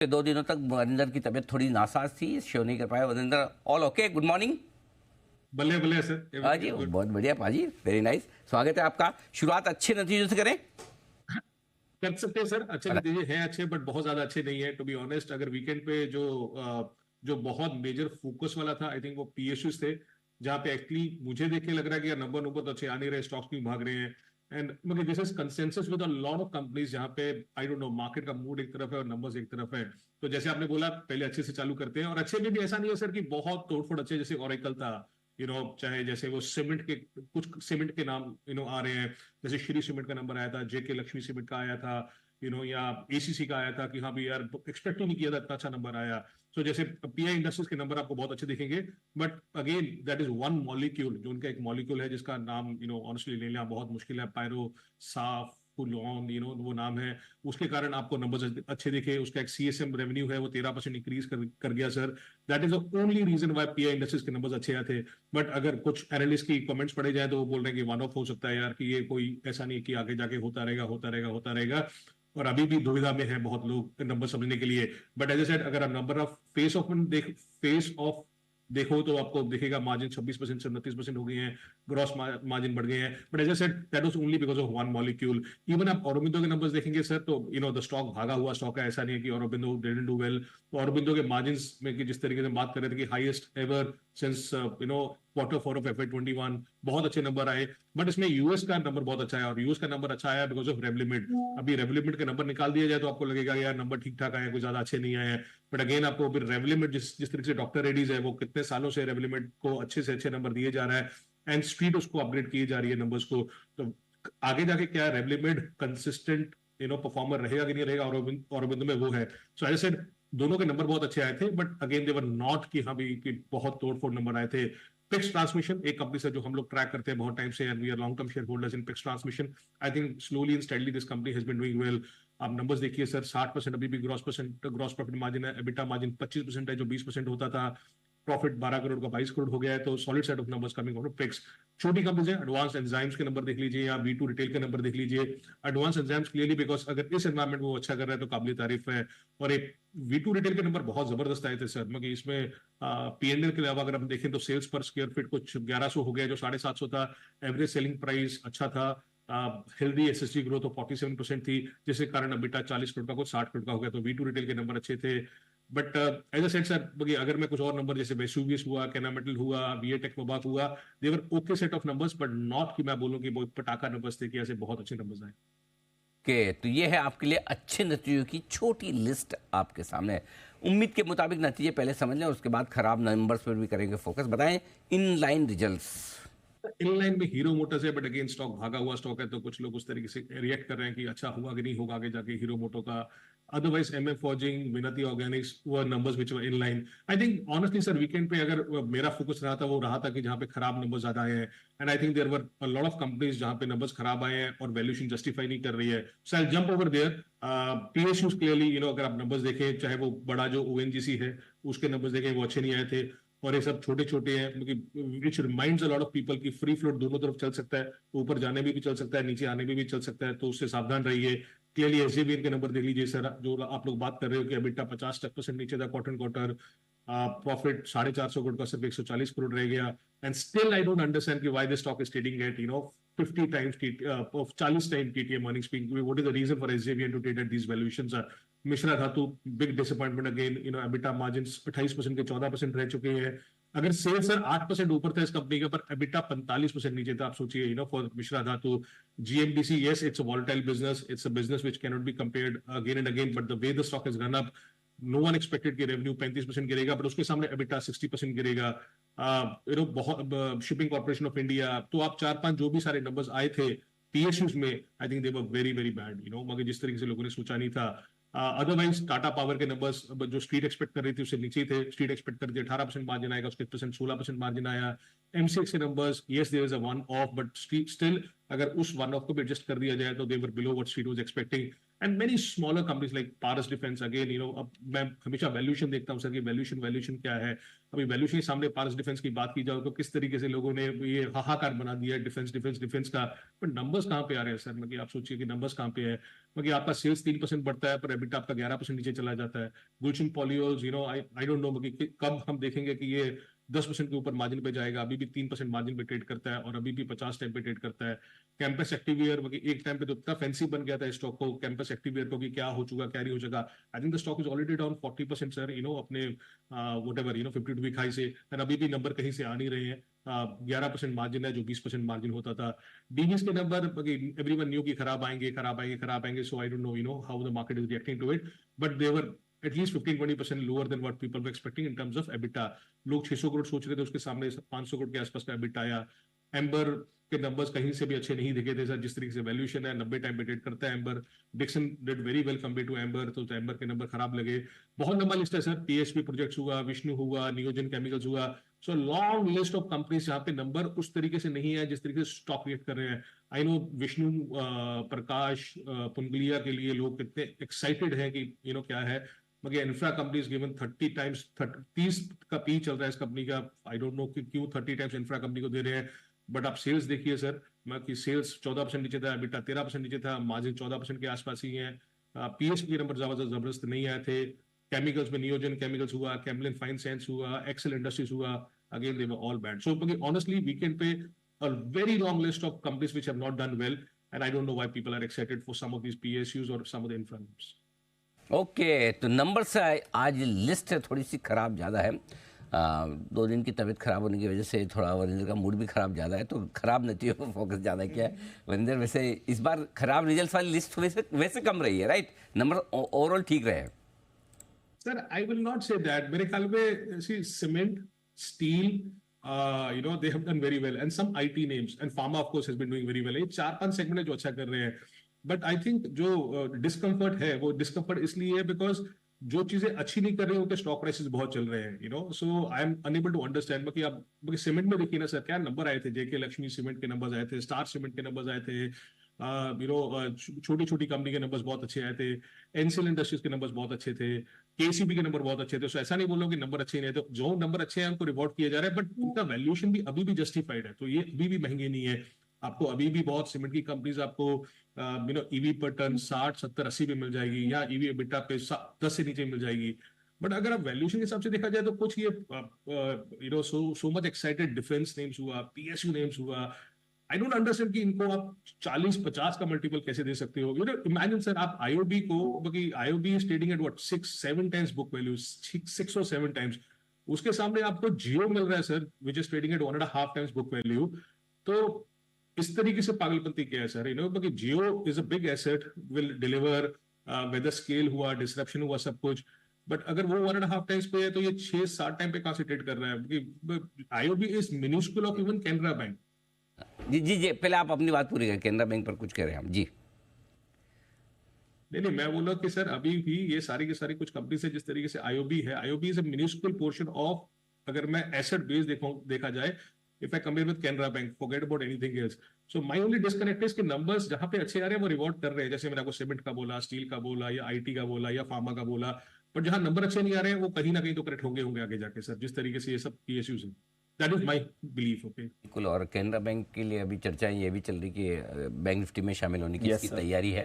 2 दिनों तक वरिंदर की तबीयत थोड़ी नासाज थी, शो नहीं कर पाया। Varinder all okay, good morning. बल्ले बल्ले सर। हाँ जी, गुड। बहुत बढ़िया पाजी, वेरी नाइस, स्वागत है आपका। शुरुआत अच्छे नतीजों से करें। कर सकते हैं सर, अच्छे और नतीजे हैं, अच्छे बट बहुत ज्यादा अच्छे नहीं है टू बी ऑनेस्ट। अगर वीकेंड पे जो बहुत मेजर फोकस वाला था, आई थिंक वो पीएसयूज थे, जहां पे एक्चुअली मुझे देख के लग रहा है कि यार नंबर नंबर तो अच्छे आ नहीं रहे, स्टॉक्स भी भाग रहे हैं। एंड मगर this is consensus with a lot of companies, जहां पे आई डोंट नो, मार्केट का मूड एक तरफ है और नंबर्स एक तरफ है। तो जैसे आपने बोला, पहले अच्छे से चालू करते हैं, और अच्छे में भी ऐसा नहीं है सर कि बहुत तोड़फोड़ अच्छे, जैसे ओरेकल था, चाहे जैसे वो सीमेंट के, कुछ सीमेंट के नाम आ रहे हैं, जैसे श्री सीमेंट का नंबर आया था, जेके लक्ष्मी सीमेंट का आया था, या एसीसी का आया था कि हाँ भी यार एक्सपेक्ट ही नहीं किया था इतना अच्छा नंबर आया। सो जैसे पीआई इंडस्ट्रीज के नंबर आपको बहुत अच्छे दिखेंगे, but again that is one molecule, जो उनका एक मॉलिक्यूल है जिसका नाम ऑनेस्टली ले लेना बहुत मुश्किल है, पायरो साफ फुलॉन, वो नाम है। उसके कारण आपको नंबर्स अच्छे दिखे। उसका एक सीएसएम रेवेन्यू है, वो 13% इंक्रीज कर गया sir. That is the only reason why PI industries के नंबर्स अच्छे आए थे। बट अगर कुछ एनालिस्ट की कमेंट्स पढ़े जाए तो वो बोल रहे हैं कि वन ऑफ हो सकता है यार, कि ये कोई ऐसा नहीं है कि आगे जाके होता रहेगा होता रहेगा होता रहेगा। और अभी भी दुविधा में है बहुत लोग नंबर समझने के लिए। बट एज ए सेड, अगर आप नंबर ऑफ फेस ऑफ देखो तो आपको दिखेगा मार्जिन 26% से 29% हो गए हैं, ग्रॉस मार्जिन बढ़ गए हैं। But as I said, that was only because of one molecule. Even आप औरोबिंदो के नंबर्स देखेंगे सर, तो द स्टॉक भागा हुआ स्टॉक है, ऐसा नहीं है कि औरोबिंदो डिडंट डू वेल। तो औरोबिंदो के मार्जिन में कि जिस तरीके से बात कर रहे थे कि highest ever since Q4 of FY21, बहुत अच्छे नंबर आए। बट इसमें यूएस का नंबर बहुत अच्छा है, और यूएस का नंबर अच्छा आया बिकॉज ऑफ रेवलिमिट। अभी रेवलिमिट के नंबर निकाल दिया जाए तो आपको लगेगा यार नंबर ठीक ठाक आए, कोई ज्यादा अच्छे नहीं आए हैं। बट अगेन आपको फिर रेवलिमिट, जिस जिस तरीके से डॉक्टर रेड्डीज है, वो कितने सालों से रेवलिमिट को अच्छे से अच्छे नंबर दिए जा रहा है, एंड स्ट्रीट उसको अपग्रेड किए जा रही है नंबर्स को। तो आगे जाके क्या रेवलिमिट कंसिस्टेंट परफॉर्मर रहेगा कि नहीं रहेगा, औरोबिंदो में वो है। सो एज सेड, दोनों के नंबर बहुत अच्छे आए थे, बट अगेन देवर नॉट कि हाँ भी कि बहुत तोड़फोड़ नंबर आए थे। पिक्स ट्रांसमिशन एक कंपनी से जो हम लोग ट्रैक करते हैं बहुत टाइम से, and we are long term share holders in Pix transmission. I think slowly and steadily this company has been doing well. आप नंबर्स देखिए सर, 60% अभी भी ग्रॉस प्रॉफिट मार्जिन है, एबिटा मार्जिन 25% है, जो 20% होता था। प्रॉफिट 12 करोड़ का 22 करोड़ हो गया है, तो solid set of numbers coming out of Pix. छोटी कंपनीज है, एडवांस एंजाइम्स के नंबर देख लीजिए, या V2 रिटेल के नंबर देख लीजिए। एडवांस एंजाइम्स क्लियरली, बिकॉज अगर इस एनवायरमेंट में वो अच्छा कर रहा है तो काबिल तारीफ है। और एक V2 रिटेल के नंबर बहुत जबरदस्त आए थे सर, मगर इसमें पीएनएल के अलावा अगर हम देखें तो सेल्स पर स्क्वायर फीट कुछ 1100 हो गया, जो 750 था। एवरेज सेलिंग प्राइस अच्छा था। हेल्दी एसएसजी ग्रोथ ऑफ 47% थी, जिसके कारण अबिटा 40 करोड़ का कुछ 60 करोड़ का हो गया। तो V2 रिटेल के नंबर अच्छे थे। But as I said sir, अगर मैं कुछ और नंबर जैसे वेसुवियस हुआ, केनामेटल हुआ, वीएटेक मोबाक हुआ, they were okay set of numbers, but not कि मैं बोलूं कि वो पटाखा नंबर्स थे कि ऐसे बहुत अच्छे नंबर्स आए। के तो ये है आपके लिए अच्छे नतीजों की छोटी लिस्ट आपके सामने। उम्मीद के मुताबिक नतीजे पहले समझ लें, उसके बाद खराब नंबर्स पर भी करेंगे फोकस। बताएं इन लाइन रिजल्ट्स। इनलाइन में हीरो मोटर्स है, बट अगेन स्टॉक भागा हुआ स्टॉक है, तो कुछ लोग उस तरीके से रिएक्ट कर रहे हैं कि अच्छा हुआ कि नहीं होगा आगे जाके हीरो मोटो का। अदरवाइज एमएफ फॉर्जिंग, विनती Organics were numbers which were in line. I think honestly sir, weekend पे अगर मेरा फोकस रहा था, वो रहा था कि जहां पे खराब नंबर ज्यादा आए हैं, and I think there were a lot of companies जहां पे नंबर्स खराब आए हैं और वैल्यूएशन जस्टिफाई नहीं कर रही है। So I jump over there. PSUs clearly, अगर आप नंबर्स देखें, चाहे वो बड़ा जो ओएनजीसी है उसके नंबर्स देखें, वो अच्छे नहीं आए थे। और ये सब छोटे छोटे हैं, क्योंकि which reminds a lot of people की फ्री फ्लोट दोनों तरफ चल सकता है, ऊपर जाने में भी चल सकता है, नीचे आने में भी चल सकता है, तो उससे सावधान रहिए। क्लियरली एसजेवीएन के नंबर देख लीजिए सर, जो आप लोग बात कर रहे हो कि अबिटा 50% नीचे था क्वार्टर क्वार्टर। प्रॉफिट 450 करोड़ का सिर्फ 140 करोड़ रह गया। And still I don't understand कि why the stock is trading at 50 times 40 time TTM earnings. What is the reason for SJVN to trade at these valuations? Mishra Dhatu, big disappointment again. EBITDA margin 28% के 14% रह चुके हैं। अगर cell sir 8% ऊपर था इस company के, पर एबिटा 45% नीचे था। आप सोचिए, फॉर मिश्रा धातु। GMDC, yes, it's a volatile business, it's a business which cannot be compared again and again, but the way the stock has run up, no one expected कि रेवेन्यू 35% गिरेगा, but उसके सामने EBITDA 60% गिरेगा। बहुत shipping corporation of India, तो आप 4-5 जो भी सारे नंबर्स आए थे पीएसयूज में, I think they were very very bad, मगर जिस तरीके से लोगों ने सोचा नहीं था। अदरवाइज टाटा पावर के नंबर्स जो स्ट्रीट एक्सपेक्ट कर रही थी उससे नीचे थे। स्ट्रीट एक्सपेक्ट कर रही थी 18% मार्जिन आएगा, उसके 16% मार्जिन आया। एमसीएक्स के numbers, yes there is a one off, but still अगर उस वन ऑफ को भी एडजस्ट कर दिया जाए तो they were below what street was expecting. And many smaller companies like Paras Defence again अब मैं हमेशा वैल्यूएशन देखता हूँ सर कि वैल्यूएशन क्या है। अभी वैल्यूएशन के सामने पारस डिफेंस की बात की जाए तो किस तरीके से लोगों ने ये हाहाकार बना दिया है डिफेंस का, पर नंबर्स कहाँ पे आ रहे हैं सर? मतलब आप सोचिए कि नंबर्स कहाँ पे है। मतलब आपका सेल्स 3% बढ़ता है पर एबिटा आपका 11% नीचे चला जाता है। गुलशन पॉलियोल्स आई डोंट नो कब हम देखेंगे कि ये 10% के ऊपर मार्जिन पे जाएगा। अभी भी 3% मार्जिन पे ट्रेड करता है और अभी भी 50 टाइम पे ट्रेड करता है। कैंपस एक्टिवियर एक टाइम पे तो इतना फैंसी बन गया था स्टॉक को, कैंपस एक्टिवियर को, कि क्या हो चुका क्या नहीं हो चुका। I think the stock is already down 40% sir, अपने वट एवर 52 वीक हाई से, एंड अभी भी नंबर कहीं से आ नहीं रहे हैं। 11% मार्जिन है जो 20% मार्जिन होता था। डीबीएस के नंबर एवरीवन न्यू की खराब आएंगे, so I don't know how the market is reacting to it, but they were at least 15-20% lower than what people were expecting in terms of EBITDA. लोग 600 करोड़ सोच रहे थे, उसके सामने 500 करोड़ के आसपास का EBITDA आया। एम्बर के नंबर्स कहीं से भी अच्छे नहीं दिखे थे सर, जिस तरीके से वैल्यूएशन है, 90 टाइम पे ट्रेड करता है Amber. Dixon did very well compare to Amber, तो एम्बर के नंबर खराब लगे। बहुत लंबा लिस्ट है सर, पीएचपी प्रोजेक्ट्स हुआ, विष्णु हुआ, नियोजन केमिकल्स हुआ, so long list of companies जहां पे नंबर उस तरीके से नहीं है जिस तरीके से स्टॉक रिएक्ट कर रहे हैं। आई नो विष्णु, प्रकाश, पुनगलिया के लिए लोग कितने एक्साइटेड हैं कि क्या है, मगर इंफ्रा कंपनीज गिवन 30 टाइम्स 30 का पी चल रहा है इस कंपनी का। आई डोंट नो कि क्यों 30 टाइम्स इंफ्रा कंपनी को दे रहे हैं, बट आप सेल्स देखिए सर, कि सेल्स 14% नीचे था, EBITDA 13% नीचे था, मार्जिन 14% के आसपास ही है। पीएचपी के नंबर जबरदस्त नहीं आए थे। केमिकल्स में नियोजन केमिकल्स हुआ, कैमलिन फाइन साइंस हुआ, एक्सेल इंडस्ट्रीज हुआ, again they were all bad. So honestly weekend पे a very long list of companies which have not done well, and I don't know why people are excited for some of these PSUs or some of the infra names. Okay, तो number से आज list थोड़ी सी खराब ज़्यादा है। 2 दिन की तबीयत खराब होने की वजह से थोड़ा वरिंदर का मूड भी खराब ज़्यादा है, तो खराब नतीजों पर फोकस ज़्यादा किया है वरिंदर। वैसे इस बार खराब रिजल्ट वाली लिस्ट वैसे कम रही है, राइट? नंबर ओवरऑल ठीक रहे हैं। Sir I will not say that, मेरे ख्याल में cement, steel, they have done very well, and some IT names, and pharma of course has been doing very well. ये 4-5 सेगमेंट है जो अच्छा कर रहे हैं, बट आई थिंक जो डिस्कम्फर्ट है वो डिस्कम्फर्ट इसलिए है बिकॉज जो चीजें अच्छी नहीं कर रही उनके स्टॉक प्राइसेस बहुत चल रहे हैं, so I am unable to understand. कि आप सीमेंट में देखिए ना सर, क्या नंबर आए थे, जेके लक्ष्मी सीमेंट के नंबर्स आए थे, स्टार सीमेंट के नंबर्स आए थे, छोटी छोटी कंपनी के नंबर्स बहुत अच्छे आए थे, एनसीएल इंडस्ट्रीज के नंबर्स बहुत अच्छे थे, केसीबी के नंबर बहुत अच्छे थे। सो ऐसा नहीं बोलो कि नंबर अच्छे नहीं है, तो जो नंबर अच्छे हैं उनको रिवॉर्ड किया जा रहा है, बट उनका वैल्यूएशन भी अभी भी जस्टिफाइड है, तो ये अभी भी महंगे नहीं है। आपको अभी भी बहुत सीमेंट की कंपनीज आपको ईवी पर टन 60-70-80 पे मिल जाएगी, या ईवी एबिटा पे 10 से नीचे मिल जाएगी। बट अगर आप वैल्यूएशन के हिसाब से देखा जाए तो कुछ ये so much excited defence names हुआ, पीएसयू नेम्स हुआ, आई डोंट अंडरस्टैंड कि इनको आप 40-50 का मल्टीपल कैसे दे सकते हो। इमेजिन सर, आप आईओबी को, IOB is trading at what 6-7 times book value, 6 और 7 टाइम्स, उसके सामने आपको जियो मिल रहा है sir which is trading at 1.5 times book value. तो इस तरीके से पागलपंती क्या है सर, क्योंकि Jio is a big asset, will deliver, whether scale हुआ, डिसरप्शन हुआ, सब कुछ, बट अगर वो 1.5 टाइम्स पे है तो ये 6-7 टाइम पे कहां से ट्रेड कर रहा है? IOB is miniscule of even Canara bank. जी जी जी, पहले आप अपनी बात पूरी करें, कैनरा बैंक पर कुछ कह रहे हैं हम जी। नहीं, मैं बोला कि सर अभी भी ये सारी की सारी कुछ कंपनी से, जिस तरीके से आईओबी है, IOB is a miniscule portion of, अगर मैं एसेट बेस देखा जाए, if I compare with Canara bank, forget about anything else. So my only disconnect is कि नंबर्स जहां पे अच्छे आ रहे हैं वो रिवॉर्ड कर रहे हैं, जैसे मैंने आपको सीमेंट का बोला, स्टील का बोला, या आईटी का बोला, या फार्मा का बोला, बट जहां नंबर अच्छे नहीं आ रहे हैं वो कहीं ना कहीं तो करेक्ट होंगे आगे जाके सर, जिस तरीके से ये सब पीएसयूज है। That is my belief. Okay, बिल्कुल। और कैनरा बैंक के लिए अभी चर्चाएं ये भी चल रही कि बैंक निफ्टी में शामिल होने की इसकी तैयारी है।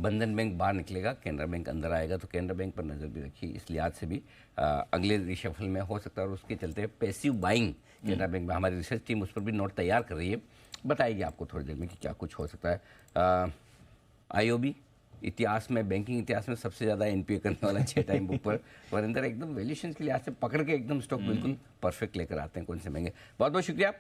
बंधन बैंक बाहर निकलेगा, कैनरा बैंक अंदर आएगा, तो कैनरा बैंक पर नज़र भी रखिए इस लिहाज से भी। अगले रिशफल में हो सकता है, और उसके चलते पैसिव बाइंग कैनरा बैंक में हमारी रिसर्च टीम उस पर भी नोट तैयार कर रही है, बताएगी आपको थोड़ी देर में कि क्या कुछ हो सकता है। आईओबी इतिहास में, बैंकिंग इतिहास में सबसे ज़्यादा एनपीए करने वाला 6 टाइम बुक पर वरिंदर एकदम वैल्यूएशन के लिहाज से पकड़ के एकदम स्टॉक बिल्कुल परफेक्ट लेकर आते हैं, कौन से महंगे। बहुत बहुत शुक्रिया।